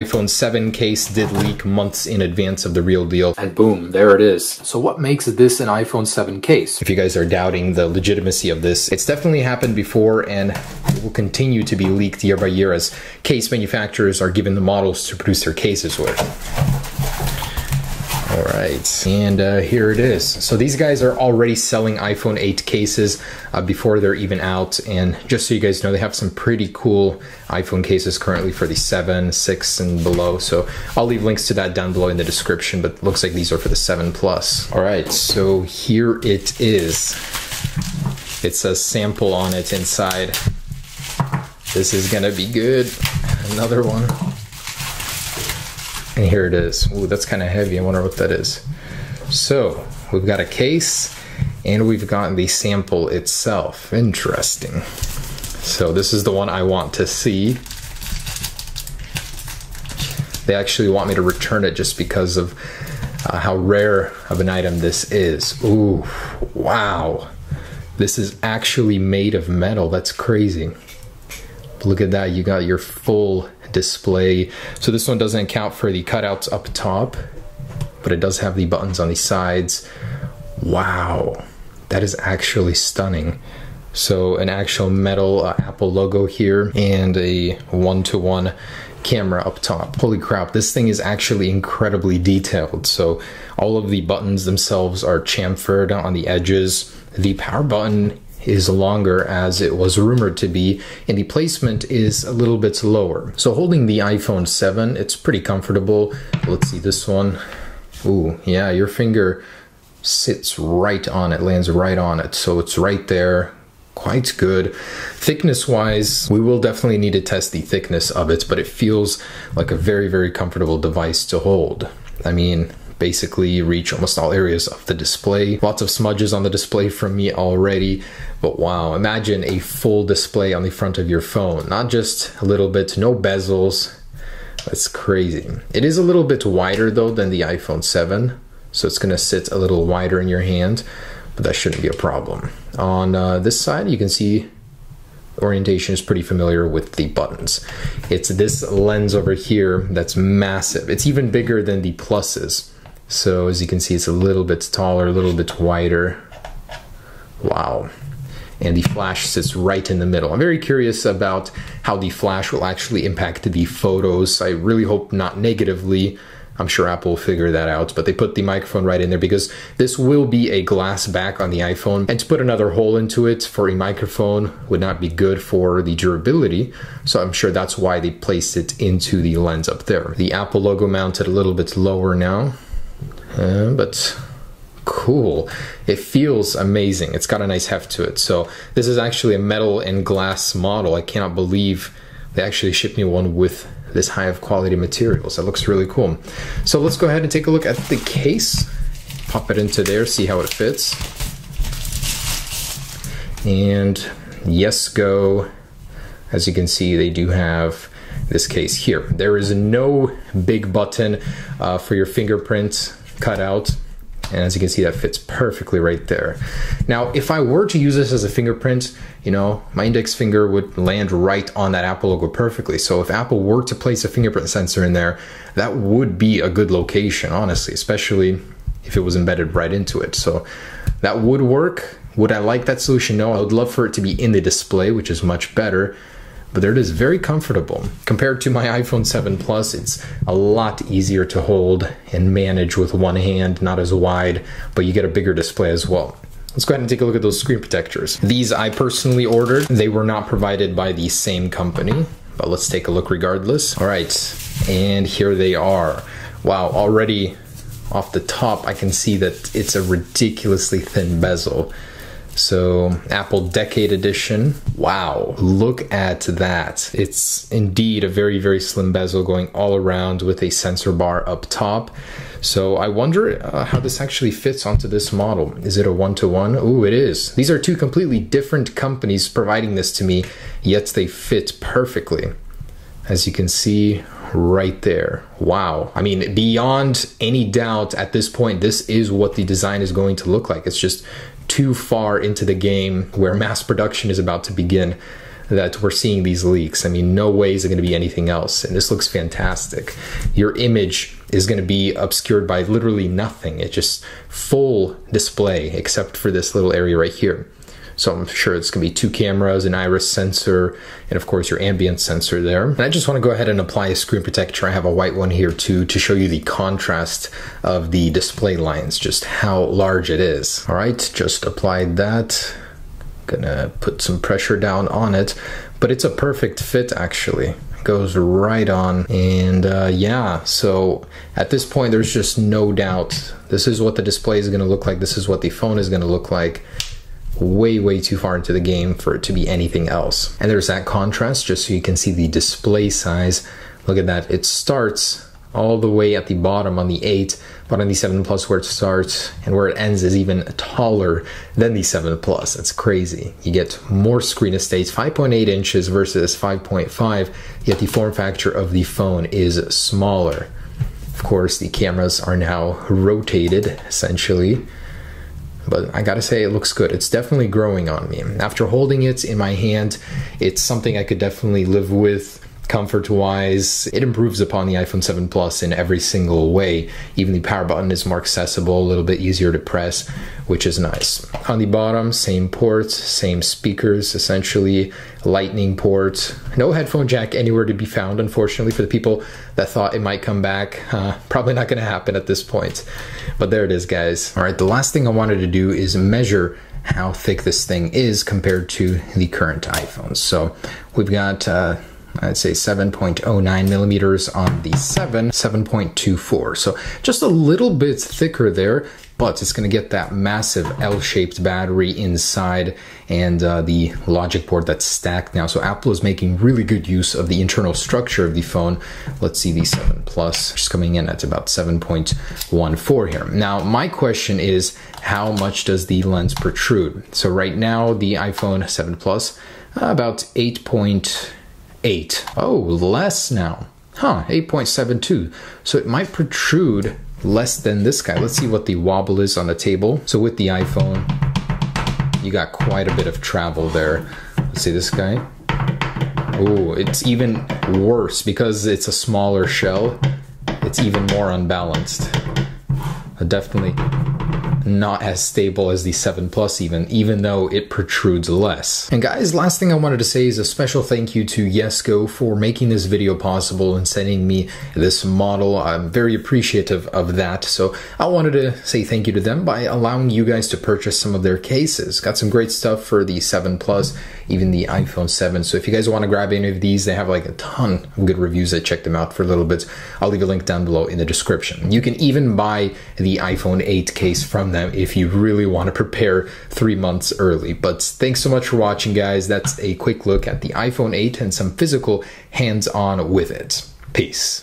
iPhone 7 case did leak months in advance of the real deal. And boom, there it is. So what makes this an iPhone 7 case? If you guys are doubting the legitimacy of this, it's definitely happened before and it will continue to be leaked year by year as case manufacturers are given the models to produce their cases with. All right, and here it is. So these guys are already selling iPhone 8 cases before they're even out, and just so you guys know, they have some pretty cool iPhone cases currently for the 7, 6, and below. So I'll leave links to that down below in the description, but it looks like these are for the 7 Plus. All right, so here it is. It says sample on it inside. This is gonna be good. Another one. And here it is. Ooh, that's kind of heavy. I wonder what that is. So we've got a case and we've got the sample itself. Interesting. So this is the one I want to see. They actually want me to return it just because of how rare of an item this is. Ooh, wow. This is actually made of metal. That's crazy. Look at that. You got your full display. So this one doesn't account for the cutouts up top, but it does have the buttons on the sides. Wow, that is actually stunning. So an actual metal Apple logo here and a one-to-one camera up top. Holy crap, this thing is actually incredibly detailed. So all of the buttons themselves are chamfered on the edges. The power button is longer as it was rumored to be, and the placement is a little bit lower. So holding the iPhone 7, it's pretty comfortable. Let's see this one. Ooh, yeah, your finger sits right on it, lands right on it. So it's right there, quite good. Thickness wise, we will definitely need to test the thickness of it, but it feels like a very, very comfortable device to hold. I mean, basically reach almost all areas of the display. Lots of smudges on the display from me already, but wow, imagine a full display on the front of your phone. Not just a little bit, no bezels. That's crazy. It is a little bit wider though than the iPhone 7, so it's gonna sit a little wider in your hand, but that shouldn't be a problem. On this side, you can see orientation is pretty familiar with the buttons. It's this lens over here that's massive. It's even bigger than the Pluses. So as you can see, it's a little bit taller, a little bit wider. Wow. And the flash sits right in the middle. I'm very curious about how the flash will actually impact the photos. I really hope not negatively. I'm sure Apple will figure that out, but they put the microphone right in there because this will be a glass back on the iPhone, and to put another hole into it for a microphone would not be good for the durability. So I'm sure that's why they placed it into the lens up there. The Apple logo mounted a little bit lower now. But cool. It feels amazing. It's got a nice heft to it. So this is actually a metal and glass model. I cannot believe they actually shipped me one with this high of quality materials. That looks really cool. So let's go ahead and take a look at the case. Pop it into there, see how it fits. And yes, go. As you can see, they do have this case here. There is no big button for your fingerprint cut out, and as you can see, that fits perfectly right there. Now if I were to use this as a fingerprint, you know, my index finger would land right on that Apple logo perfectly. So if Apple were to place a fingerprint sensor in there, that would be a good location, honestly, especially if it was embedded right into it. So that would work. Would I like that solution? No, I would love for it to be in the display, which is much better. But there it is, very comfortable. Compared to my iPhone 7 Plus, it's a lot easier to hold and manage with one hand, not as wide, but you get a bigger display as well. Let's go ahead and take a look at those screen protectors. These I personally ordered. They were not provided by the same company, but let's take a look regardless. All right, and here they are. Wow, already off the top, I can see that it's a ridiculously thin bezel. So Apple Decade Edition, wow, look at that. It's indeed a very, very slim bezel going all around with a sensor bar up top. So I wonder how this actually fits onto this model. Is it a one-to-one? Ooh, it is. These are two completely different companies providing this to me, yet they fit perfectly. As you can see right there. Wow. I mean, beyond any doubt at this point, this is what the design is going to look like. It's just too far into the game where mass production is about to begin that we're seeing these leaks. I mean, no way is it going to be anything else. And this looks fantastic. Your image is going to be obscured by literally nothing. It's just full display except for this little area right here. So I'm sure it's going to be 2 cameras, an iris sensor, and of course your ambient sensor there. And I just want to go ahead and apply a screen protector. I have a white one here too to show you the contrast of the display lines, just how large it is. All right, just applied that. Gonna put some pressure down on it, but it's a perfect fit actually. It goes right on, and yeah, so at this point there's just no doubt. This is what the display is gonna look like. This is what the phone is gonna look like. Way too far into the game for it to be anything else. And there's that contrast just so you can see the display size. Look at that, it starts all the way at the bottom on the 8, but on the 7 Plus where it starts and where it ends is even taller than the 7 Plus. That's crazy. You get more screen estate, 5.8 inches versus 5.5, yet the form factor of the phone is smaller. Of course, the cameras are now rotated essentially, but I gotta say it looks good. It's definitely growing on me. After holding it in my hand, it's something I could definitely live with. Comfort-wise, it improves upon the iPhone 7 Plus in every single way. Even the power button is more accessible, a little bit easier to press, which is nice. On the bottom, same ports, same speakers, essentially, lightning port. No headphone jack anywhere to be found, unfortunately, for the people that thought it might come back. Probably not gonna happen at this point. But there it is, guys. All right, the last thing I wanted to do is measure how thick this thing is compared to the current iPhones. So we've got I'd say 7.09 millimeters on the 7.24. So just a little bit thicker there, but it's going to get that massive L-shaped battery inside and the logic board that's stacked now. So Apple is making really good use of the internal structure of the phone. Let's see the 7 Plus just coming in at about 7.14 here. Now, my question is, how much does the lens protrude? So right now, the iPhone 7 Plus, about 8.8. Oh, less now. Huh, 8.72. So it might protrude less than this guy. Let's see what the wobble is on the table. So with the iPhone, you got quite a bit of travel there. Let's see this guy. Oh, it's even worse because it's a smaller shell. It's even more unbalanced. Definitely not as stable as the 7 Plus even though it protrudes less. And guys, last thing I wanted to say is a special thank you to Yesco for making this video possible and sending me this model. I'm very appreciative of that. So I wanted to say thank you to them by allowing you guys to purchase some of their cases. Got some great stuff for the 7 Plus, even the iPhone 7. So if you guys want to grab any of these, they have like a ton of good reviews. I checked them out for a little bit. I'll leave a link down below in the description. You can even buy the iPhone 8 case from them if you really want to prepare 3 months early. But thanks so much for watching, guys. That's a quick look at the iPhone 8 and some physical hands-on with it. Peace.